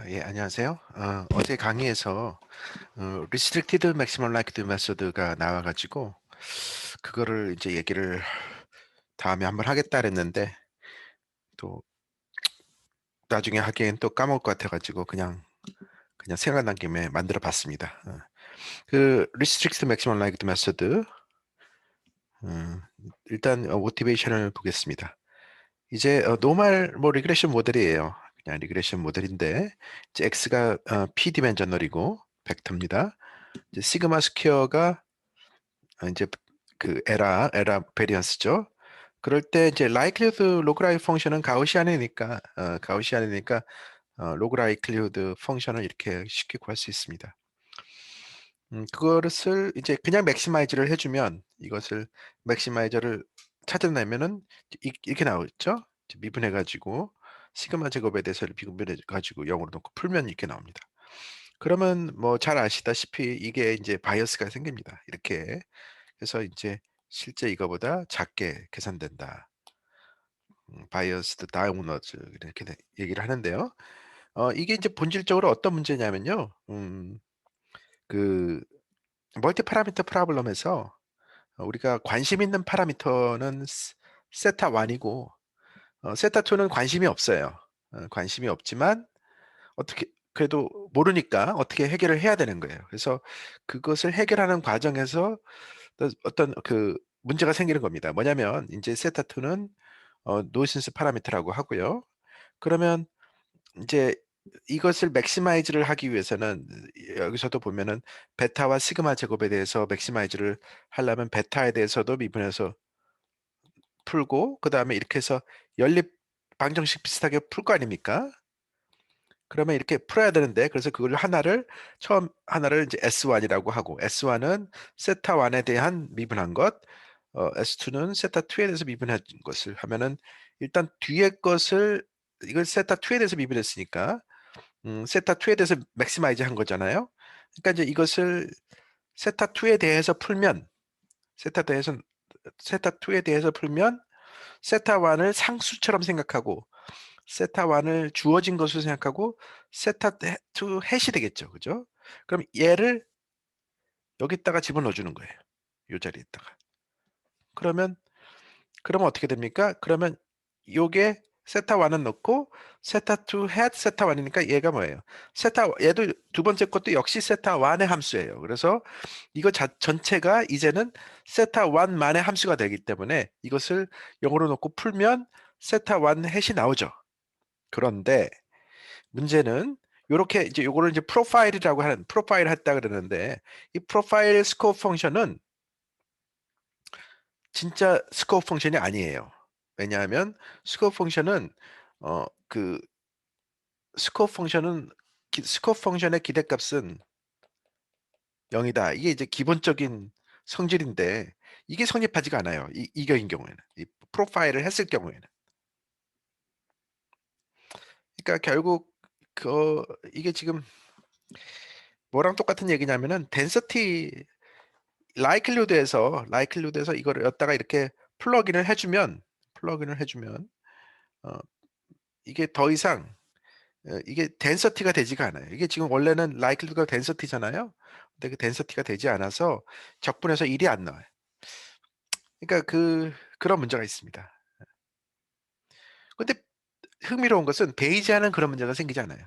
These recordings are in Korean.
예, 안녕하세요. 어제 강의에서 restricted maximum likelihood method가 나와 가지고 그거를 이제 얘기를 다음에 한번 하겠다 그랬는데 또 나중에 하기엔 또 까먹을 것 같아 가지고 그냥 생각난 김에 만들어 봤습니다. 그 restricted maximum likelihood method 어 일단 모티베이션을 보겠습니다. 이제 노멀 뭐 리그레션 모델이에요. 그냥 리그레션 모델인데 이제 x가 p 디멘저널이고 벡터입니다. 이제 시그마 스퀘어가 인제 그 에라 베리언스죠. 그럴 때 이제 likelihood 로그라이크 펑션은 가우시안이니까 로그 라이클리후드 펑션을 이렇게 쉽게 구할 수 있습니다. 그것을 이제 그냥 맥시마이즈를 해 주면 이것을 맥시마이저를 찾아내면은 이렇게 나오죠. 이제 미분해 가지고 시그마 제곱에 대해서를 미분해 가지고 0 으로 놓고 풀면 이렇게 나옵니다. 그러면 뭐 잘 아시다시피 이게 인제 바이어스가 생깁니다. 이렇게. 그래서 인제 "실제 이거보다 작게 계산된다." 바이어스드 다운워즈 이렇게 얘기를 하는데요. 이게 인제 본질적으로 어떤 문제냐면요. 그 멀티 파라미터 프로블럼에서 우리가 관심 있는 파라미터는 세타 1 이고 세타 2는 관심이 없어요. 관심이 없지만 어떻게 그래도 모르니까 어떻게 해결을 해야 되는 거예요. 그래서 그것을 해결하는 과정에서 어떤 그 문제가 생기는 겁니다. 뭐냐면 인제 세타 2는 노이센스 파라미터라고 하고요. 그러면 인제 이것을 맥시마이즈를 하기 위해서는 여기서도 보면은 베타와 시그마 제곱에 대해서 맥시마이즈를 하려면 베타에 대해서도 미분해서 풀고 그다음에 이렇게 해서 연립 방정식 비슷하게 풀 거 아닙니까? 그러면 이렇게 풀어야 되는데 그래서 그걸 처음 하나를 이제 S1 이라고 하고 S1은 세타 1에 대한 미분한 것, S2는 세타 2에 대해서 미분한 것을 하면은 일단 뒤에 것을 이걸 세타 2에 대해서 미분했으니까 세타 2에 대해서 맥시마이즈 한 거잖아요. 그러니까 이제 이것을 세타 2에 대해서 풀면 세타 대해서 세타 2에 대해서 풀면 세타 1을 상수처럼 생각하고 세타 1을 주어진 것으로 생각하고 세타 2 햇이 되겠죠. 그죠? 그럼 얘를 여기다가 집어넣어 주는 거예요. 요 자리에다가. 그러면 어떻게 됩니까? 그러면 요게 세타 1은 넣고 세타 2 햇 세타 1 이니까 얘가 뭐예요? 얘도 두 번째 것도 역시 세타 1의 함수예요. 그래서 이거 전체가 이제는 세타 1 만의 함수가 되기 때문에 이것을 0 으로 놓고 풀면 세타 1 햇이 나오죠. 그런데 문제는 요렇게 이제 요거를 이제 프로파일을 했다 그러는데 이 프로파일 스코어 펑션은 진짜 스코어 펑션이 아니에요. 왜냐하면 스코어 펑션은 그 스코어 펑션은 스코어 펑션의 기대값은 0 이다. 이게 이제 기본적인 성질인데 이게 성립하지가 않아요. 이 경인 경우에는. 이 프로파일을 했을 경우에는. 그러니까 결국 이게 지금 뭐랑 똑같은 얘기냐면은 덴서티 라이클리후드에서 이거를 여기다가 이렇게 플러그인을 해 주면 어 이게 더 이상 이게 덴서티가 되지가 않아요. 이게 지금 원래는 라이클리후드가 덴서티잖아요. 근데 그 덴서티가 되지 않아서 적분해서 1이 안 나와요. 그러니까 그런 문제가 있습니다. 근데 흥미로운 것은 베이지안은 그런 문제가 생기지 않아요.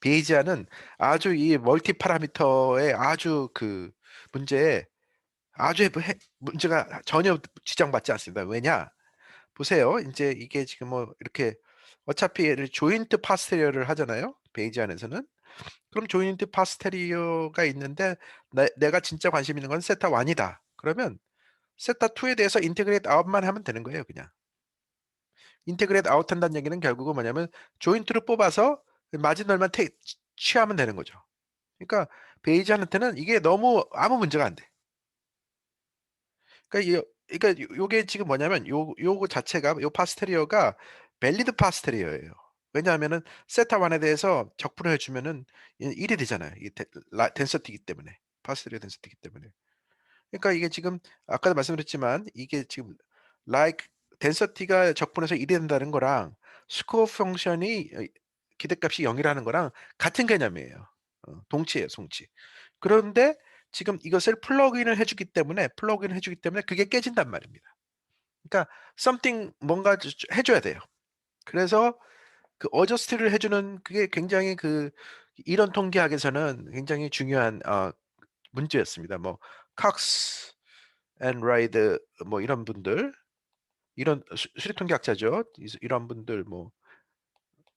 베이지안은 아주 이 멀티 파라미터의 아주 문제에 아주 문제가 전혀 지장받지 않습니다. 왜냐? 보세요. 인제 이게 지금 뭐 이렇게 어차피 얘를 조인트 파스테리어를 하잖아요, 베이지안에서는. 그럼 조인트 파스테리어가 있는데 내가 진짜 관심 있는 건 세타 1 이다. 그러면 세타 2에 대해서 인테그레이트 아웃만 하면 되는 거예요, 그냥. 인테그레이트 아웃 한다는 얘기는 결국은 뭐냐면 조인트를 뽑아서 마지노을만 취하면 되는 거죠. 그러니까 베이지안한테는 이게 너무 아무 문제가 안 돼. 그러니까 요게 지금 뭐냐면 요거 자체가 요 파스테리어가 밸리드 파스테리어예요. 왜냐하면은 세타 1에 대해서 적분을 해 주면은 1이 되잖아요. 이게 덴서티이기 때문에. 파스테리어 덴서티이기 때문에. 그러니까 이게 지금 아까도 말씀드렸지만 이게 지금 like 덴서티가 적분해서 1이 된다는 거랑 스코어 펑션이 기대값이 0 이라는 거랑 같은 개념이에요. 동치예요, 동치. 그런데 지금 이것을 플러그인을 해 주기 때문에 그게 깨진단 말입니다. 그러니까 something 뭔가 해 줘야 돼요. 그래서 그 어저스트를 해 주는 그게 굉장히 이론 통계학에서는 굉장히 중요한 문제였습니다. 뭐 칵스 앤 라이드 뭐 이런 분들, 이런 수리 통계학자죠. 이런 분들 뭐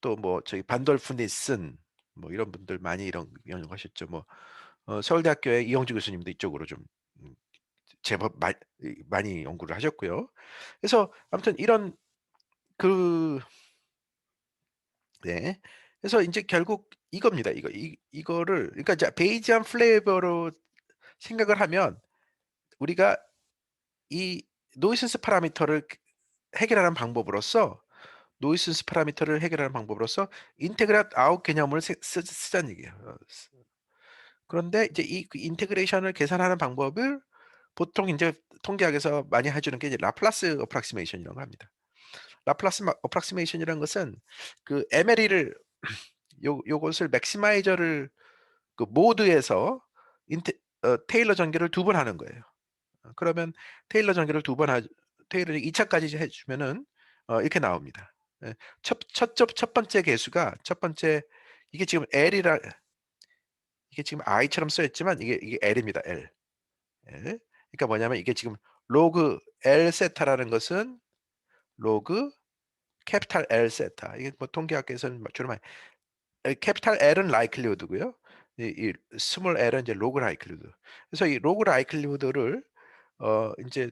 또 뭐 저기 반돌프 니슨 뭐 이런 분들 많이 연구하셨죠. 뭐 서울대학교의 이영주 교수님도 이쪽으로 좀 음 제법 많이 연구를 하셨고요. 그래서 아무튼 이런 그 네. 그래서 인제 결국 이겁니다. 이거를 그러니까 이제 베이지안 플레이버로 생각을 하면 우리가 이 노이센스 파라미터를 해결하는 방법으로서 노이센스 파라미터를 해결하는 방법으로서 인테그랄 아웃 개념을 쓰자는 얘기예요. 그런데 이제 인테그레이션을 계산하는 방법을 보통 인제 통계학에서 많이 해 주는 게 이제 라플라스 어프락시메이션이라고 합니다. 라플라스 어프락시메이션이라는 것은 MLE를 요것을 맥시마이저를 모드에서 인테 테일러 전개를 두 번 하는 거예요. 그러면 테일러 전개를 두 번 테일러를 2 차까지 해 주면은 이렇게 나옵니다. 예. 첫 번째 계수가 첫 번째 이게 지금 L이라 이게 지금 I처럼 써 있지만 이게 L입니다, L. L. 그러니까 뭐냐면 이게 지금 로그 L 세타라는 것은 로그 캐피탈 L 세타. 이게 뭐 통계학에서는 주로 많이 캐피탈 L은 likelihood고요. 이 스몰 L은 이제 로그 likelihood. 그래서 이 로그 likelihood를 인제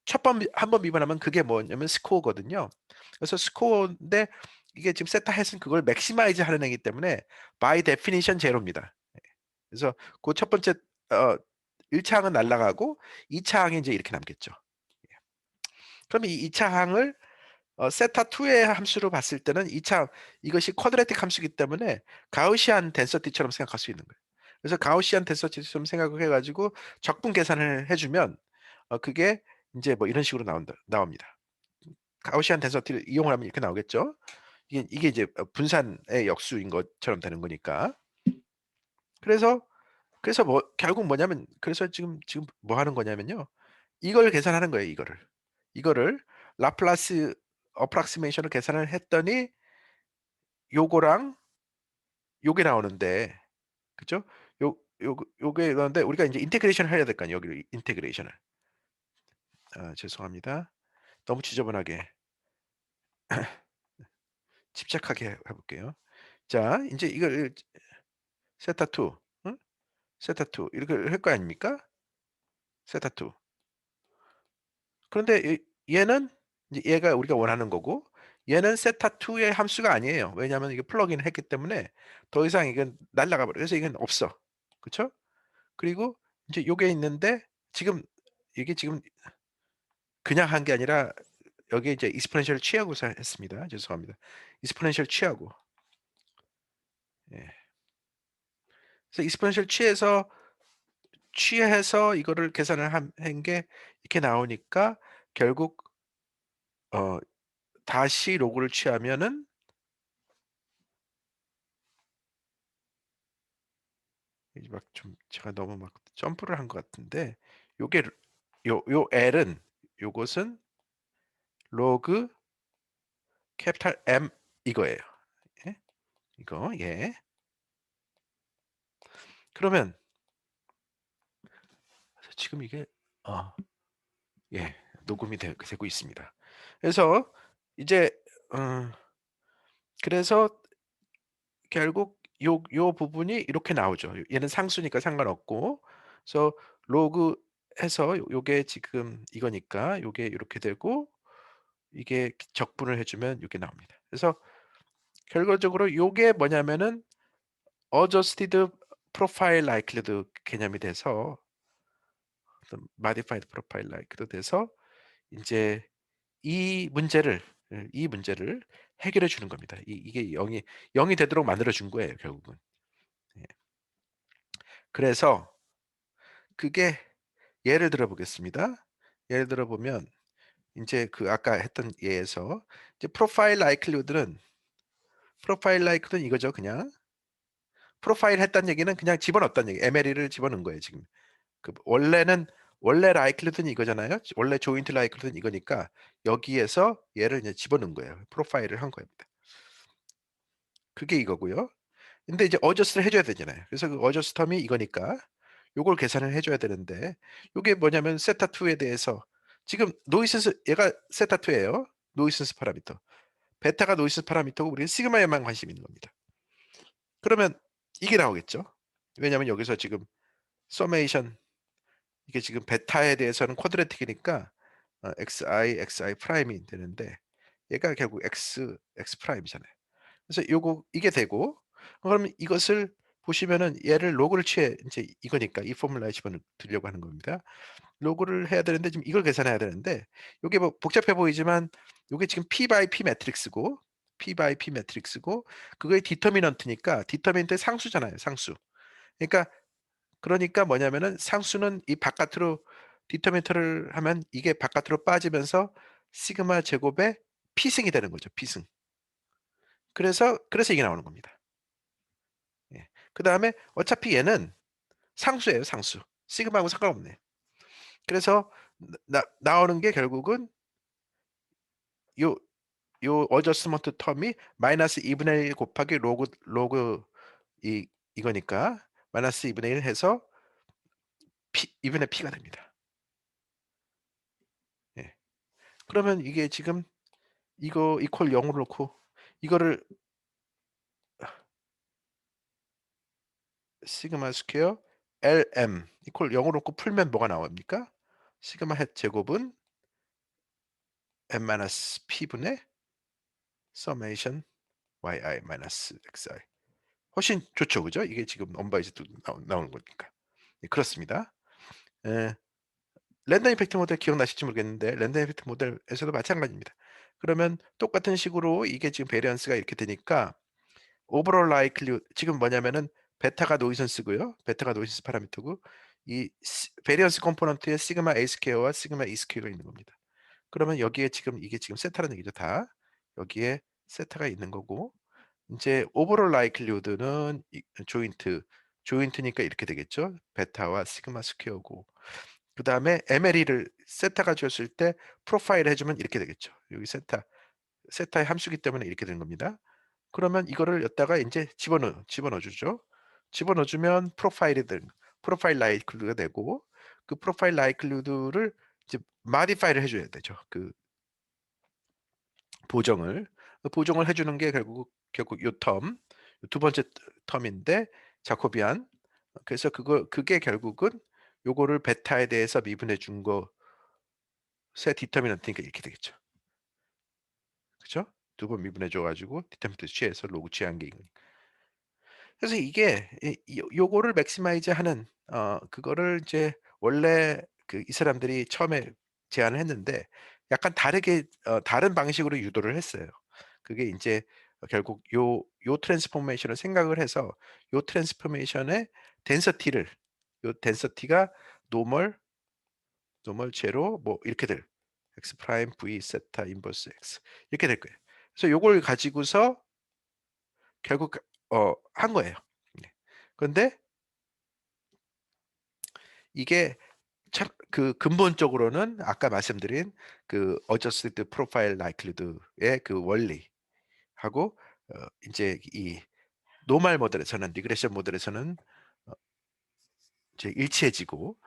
첫 번 한 번 미분하면 그게 뭐냐면 스코어거든요. 그래서 스코어인데 이게 지금 세타 햇은 그걸 맥시마이즈 하는 애이기 때문에 by definition 제로입니다. 그래서 첫 번째 어 1 차 항은 날아가고 2차 항이 인제 이렇게 남겠죠. 예. 그러면 이 2차 항을 세타2의 함수로 봤을 때는 2차 이것이 쿼드라틱 함수이기 때문에 가우시안 덴서티처럼 생각할 수 있는 거예요. 그래서 가우시안 덴서티처럼 생각을 해 가지고 적분 계산을 해 주면 그게 인제 뭐 이런 식으로 나옵니다. 가우시안 덴서티를 이용을 하면 이렇게 나오겠죠. 이게 이제 분산의 역수인 것처럼 되는 거니까. 그래서 뭐 결국 뭐냐면 그래서 지금 뭐 하는 거냐면요. 이걸 계산하는 거예요, 이거를. 이거를 라플라스 어프락시메이션을 계산을 했더니 요거랑 요게 나오는데 그죠? 요게 나오는데 우리가 인제 인테그레이션을 해야 될 거 아니에요, 여기를 인테그레이션을. 죄송합니다. 너무 지저분하게 집착하게 해 볼게요. 자 인제 이걸 세타2 응? 세타2 이렇게 할 거 아닙니까? 세타2. 그런데 얘는 이제 얘가 우리가 원하는 거고 얘는 세타2의 함수가 아니에요. 왜냐하면 이게 플러그인을 했기 때문에 더 이상 이건 날아가 버려요. 그래서 이건 없어. 그쵸? 그리고 인제 요게 있는데 지금 이게 지금 그냥 한 게 아니라 여기에 이제 exponential을 취하고서 했습니다. 죄송합니다. exponential 취하고. 예. 그래서 exponential 취해서 이거를 계산을 한 게 이렇게 나오니까 결국 어 다시 로그를 취하면은 이제 막 좀 제가 너무 막 점프를 한 것 같은데 요게 요 L은 요것은 로그 캐피탈 M 이거예요. 예. 이거 예. 그러면 지금 이게 어 예 녹음이 되고 있습니다. 그래서 이제 어 그래서 결국 요 부분이 이렇게 나오죠. 얘는 상수니까 상관없고. 그래서 로그 해서 요게 지금 이거니까 요게 요렇게 되고 이게 적분을 해 주면 요게 나옵니다. 그래서 결과적으로 요게 뭐냐면은 adjusted profile likelihood 개념이 돼서 어떤 modified profile likelihood 돼서 인제 이 문제를 해결해 주는 겁니다. 이게 0이 되도록 만들어 준 거예요, 결국은. 예. 그래서 그게 예를 들어 보겠습니다. 예를 들어 보면 인제 아까 했던 예에서 이제 프로파일 라이클리후드는 프로파일 라이크는 이거죠, 그냥. 프로파일 했다는 얘기는 그냥 집어넣었다는 얘기. MLE를 집어넣은 거예요, 지금. 원래 라이클리드는 이거잖아요. 원래 조인트 라이클리드는 이거니까 여기에서 얘를 이제 집어넣은 거예요. 프로파일을 한 겁니다. 그게 이거고요. 근데 이제 어저스트를 해 줘야 되잖아요. 그래서 그 어저스트 텀이 이거니까 요걸 계산을 해 줘야 되는데, 요게 뭐냐면 세타 2에 대해서 지금 노이센스, 얘가 세타 2예요. 노이센스 파라미터. 베타가 노이센스 파라미터고 우리는 시그마에만 관심이 있는 겁니다. 그러면 이게 나오겠죠. 왜냐면 여기서 지금 서메이션, 이게 지금 베타에 대해서는 쿼드레틱이니까 xi 프라임이 되는데, 얘가 결국 x 프라임이잖아요. 그래서 요거 이게 되고, 그러면 이것을 보시면은 얘를 로그를 취해 인제 이거니까 이 포뮬라에 집어넣으려고 하는 겁니다. 로그를 해야 되는데 지금 이걸 계산해야 되는데, 요게 뭐 복잡해 보이지만 요게 지금 P 바이 P 매트릭스고, P 바이 P 매트릭스고, 그거의 디터미넌트니까, 디터미넌트의 상수잖아요, 상수. 그러니까 뭐냐면은 상수는 이 바깥으로 디터미넌트를 하면 이게 바깥으로 빠지면서 시그마 제곱의 P승이 되는 거죠, P승. 그래서 이게 나오는 겁니다. 예. 그다음에 어차피 얘는 상수예요, 상수. 시그마하고 상관없네. 그래서 나오는 게 결국은 요 요 어저스먼트 텀이 마이너스 2분의 1 곱하기 로그 이 이거니까 마이너스 2분의 1 해서 P 2분의 P가 됩니다. 예. 그러면 이게 지금 이거 이퀄 0 으로 놓고 이거를 시그마 스퀘어 LM 이퀄 0 으로 놓고 풀면 뭐가 나옵니까? 시그마 햇 제곱은 M 마이너스 P분의 서메이션 yi 마이너스 xi. 훨씬 좋죠. 그죠? 이게 지금 언바이즈드 나오는 거니까. 예, 그렇습니다. 예. 랜덤 이펙트 모델 기억나실지 모르겠는데 랜덤 이펙트 모델에서도 마찬가지입니다. 그러면 똑같은 식으로 이게 지금 베리언스가 이렇게 되니까 오버롤 라이클리후드, 지금 뭐냐면은 베타가 노이선스고요. 베타가 노이선스 파라미터고, 이 베리언스 컴포넌트에 시그마 A 스퀘어와 시그마 E 스퀘어가 있는 겁니다. 그러면 여기에 지금 이게 지금 세타라는 얘기죠, 다. 여기에 세타가 있는 거고, 인제 오버롤 라이클리후드는 이 조인트니까 이렇게 되겠죠. 베타와 시그마 스퀘어고, 그다음에 MLE를 세타가 줬을 때 프로파일 해 주면 이렇게 되겠죠. 여기 세타의 함수기 때문에 이렇게 되는 겁니다. 그러면 이거를 여기다가 인제 집어넣어 주죠. 집어넣어 주면 프로파일 라이클리후드가 되고, 그 프로파일 라이클리후드를 이제 modify를 해 줘야 되죠. 그 보정을. 그 보정을 해 주는 게 결국 요 텀, 두 번째 텀인데 자코비안. 그래서 그게 결국은 요거를 베타에 대해서 미분해 준 것의 디터미넌트니까 이렇게 되겠죠. 그죠? 두 번 미분해 줘 가지고 디터미넌트 취해서 로그 취한 게 이거니까. 그래서 이게 요거를 맥시마이즈하는, 그거를 이제 원래 이 사람들이 처음에 제안을 했는데 약간 다른 방식으로 유도를 했어요. 그게 인제 결국 요 트랜스포메이션을 생각을 해서 요 트랜스포메이션의 덴서티를, 요 덴서티가 노멀, 제로 뭐 이렇게 될 x 프라임 v 세타 인버스 x 이렇게 될 거예요. 그래서 요걸 가지고서 결국 한 거예요. 네. 그런데 이게 참 근본적으로는 아까 말씀드린 그 adjusted profile likelihood의 그 원리하고 인제 이 노멀 모델에서는, 리그레션 모델에서는 이제 일치해지고,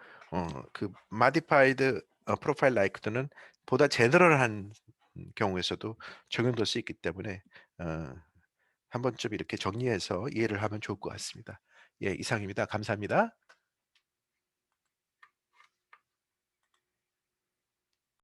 그 modified profile likelihood는 보다 제너럴한 경우에서도 적용될 수 있기 때문에 어 한 번쯤 이렇게 정리해서 이해를 하면 좋을 것 같습니다. 예, 이상입니다. 감사합니다.